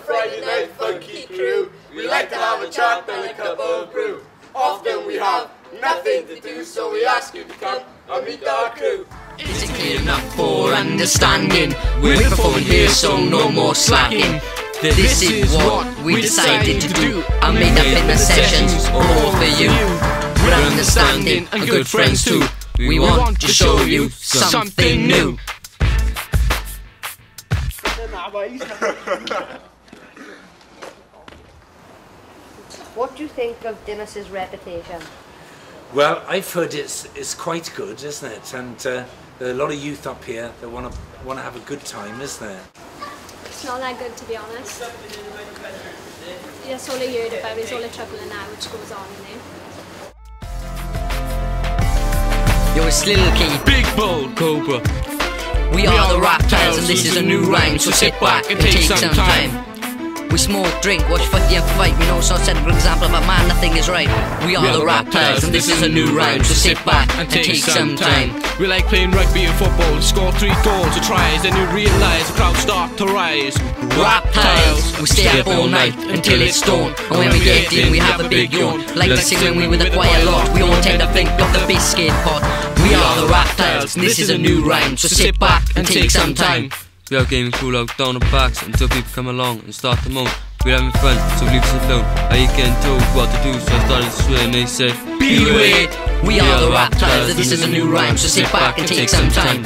Friday night funky crew. We like to have a chat and a cup of brew. Often we have nothing to do, so we ask you to come and meet our crew. Is it clear enough for understanding? We're performing here, so no more slacking. This is what we decided to do. I made up in the sessions all for you. We're understanding and good friends too. We want to show you something new. What do you think of Dinas's reputation? Well, I've heard it's quite good, isn't it? And there are a lot of youth up here that want to have a good time, isn't there? It's not that good, to be honest. That's all I heard about is all the trouble and now which goes on, you know. Yo, it's Little Key, Big Bold Cobra. We are the Raptiles and this is a new rhyme, so sit back and take some time. We smoke, drink, watch footy and fight. We know so set an example, but man, nothing is right. We are the Raptiles and this is a new rhyme, so sit back and take some time. We like playing rugby and football, score 3 goals or tries, then you realise the crowd start to rise. Raptiles, we stay up all night until it's dawn, and when we get in we have a big yawn. Like to sing when we with a quiet lot, we all tend to think of the biscuit pot. We are the Raptiles and this is a new rhyme, so sit back and take some time. We are gaming cool out down our backs until people come along and start to moan. We're having fun, so leave us alone. I ain't getting told what to do, so I started to swear and they said, beware! We are the Raptiles, and this is a new rhyme, so sit back and take some time.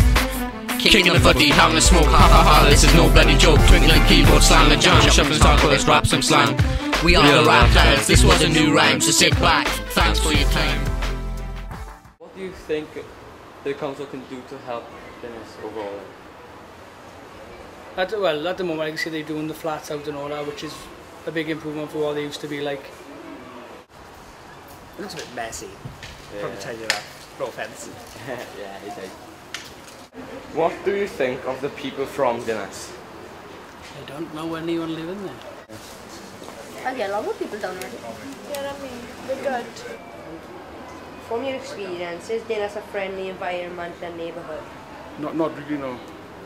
Kicking the footy, having a smoke, ha ha ha, this is no bloody joke. Twinkling keyboard, slam the jam, shuffling tackle, let's rap some slang. We are the Raptiles, this was a new rhyme, so sit back, thanks for your time. What do you think the council can do to help Dinas overall? Well, at the moment I can see they're doing the flats out and all that, which is a big improvement for what they used to be like. It looks a bit messy, probably tell you that, no offence. Yeah, it is. What do you think of the people from Dinas? I don't know anyone living there. I get a lot of people down there. Yeah, I mean, they're good. From your experience, is Dinas a friendly environment and neighbourhood? Not really, no.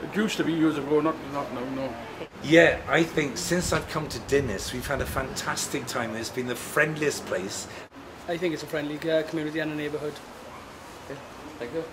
It used to be years ago, not now, no. Yeah, I think since I've come to Dinas, we've had a fantastic time. It's been the friendliest place. I think it's a friendly community and a neighbourhood. Okay, thank you.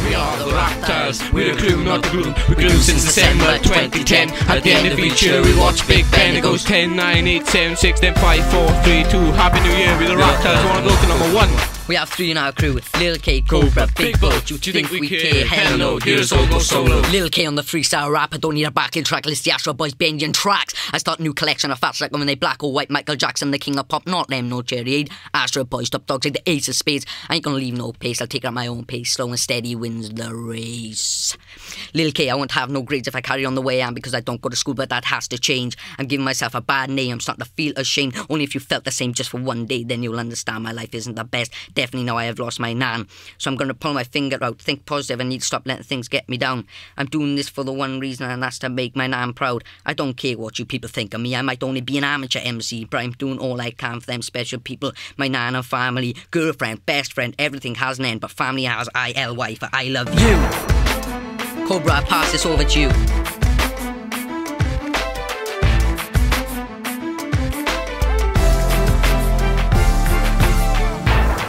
We are the Raptiles, we're a crew, not a group. We're glued since December 2010. At the end of each year we watch Big Ben. It goes 10, 9, 8, 7, 6, then 5, 4, 3, 2. Happy New Year, we're the Raptiles, wanna go to number 1. We have 3 in our crew, Lil K, Cobra, Big Bull. Do you think we care? Hell no, here's all go solo. Lil K on the freestyle rap, I don't need a backing track. List the Astro Boys banging tracks. I start a new collection of fats like when they black or white. Michael Jackson, the king of pop, not them, no Cherry Aid. Astro Boys, top dogs like the ace of spades. I ain't gonna leave no pace, I'll take it at my own pace. Slow and steady wins the race. Lil K, I won't have no grades if I carry on the way I am because I don't go to school, but that has to change. I'm giving myself a bad name, I'm starting to feel ashamed. Only if you felt the same just for one day, then you'll understand my life isn't the best. Definitely now I have lost my nan, so I'm going to pull my finger out, think positive, and need to stop letting things get me down. I'm doing this for the one reason, and that's to make my nan proud. I don't care what you people think of me, I might only be an amateur MC, but I'm doing all I can for them special people. My nan and family, girlfriend, best friend, everything has an end, but family has ILY for I love you. Cobra, I pass this over to you.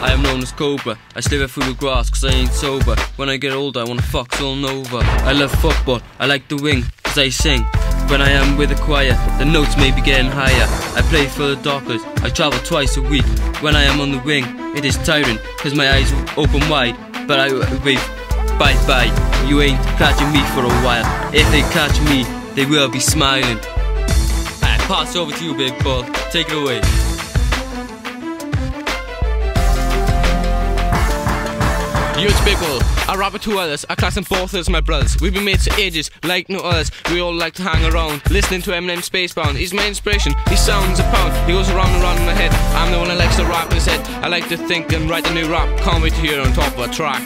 I am known as Cobra, I slither through the grass cause I ain't sober. When I get older I wanna fuck all over. I love football, I like the wing cause I sing. When I am with a choir, the notes may be getting higher. I play for the Dockers, I travel twice a week. When I am on the wing, it is tiring cause my eyes open wide. But I wave, bye bye, you ain't catching me for a while. If they catch me, they will be smiling. I pass over to you, big ball, take it away. Yo, it's Big Bull, I rap with 2 others, I class them both as my brothers. We've been mates for ages, like no others. We all like to hang around, listening to Eminem Spacebound. He's my inspiration, he sounds a pound. He goes around and around in my head, I'm the one that likes to rap in his head. I like to think and write a new rap, can't wait to hear it on top of a track.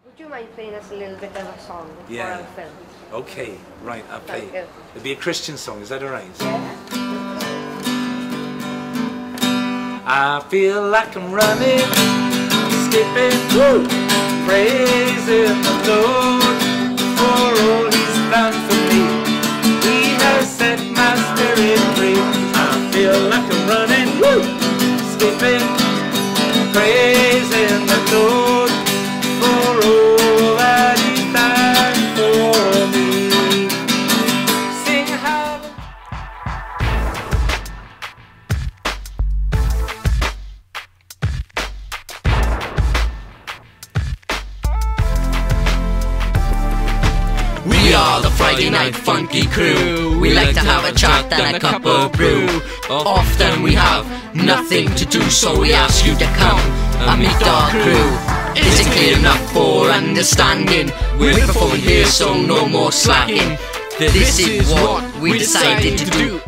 Would you mind playing us a little bit of a song before our film? Okay, right, I'll play. It'll be a Christian song, is that alright? Yeah. I feel like I'm running, skipping, praising the Lord for all He's done for me. He has set my spirit free. I feel like I'm running, skipping, praising the Lord for all that He's done for me. Sing hallelujah. We are the Friday night funky crew. We like to have a chat and a cup of brew. Often we have nothing to do, so we ask you to come and meet our crew. Is it clear enough for understanding? We're performing here, so no more slacking. This is what we decided to do.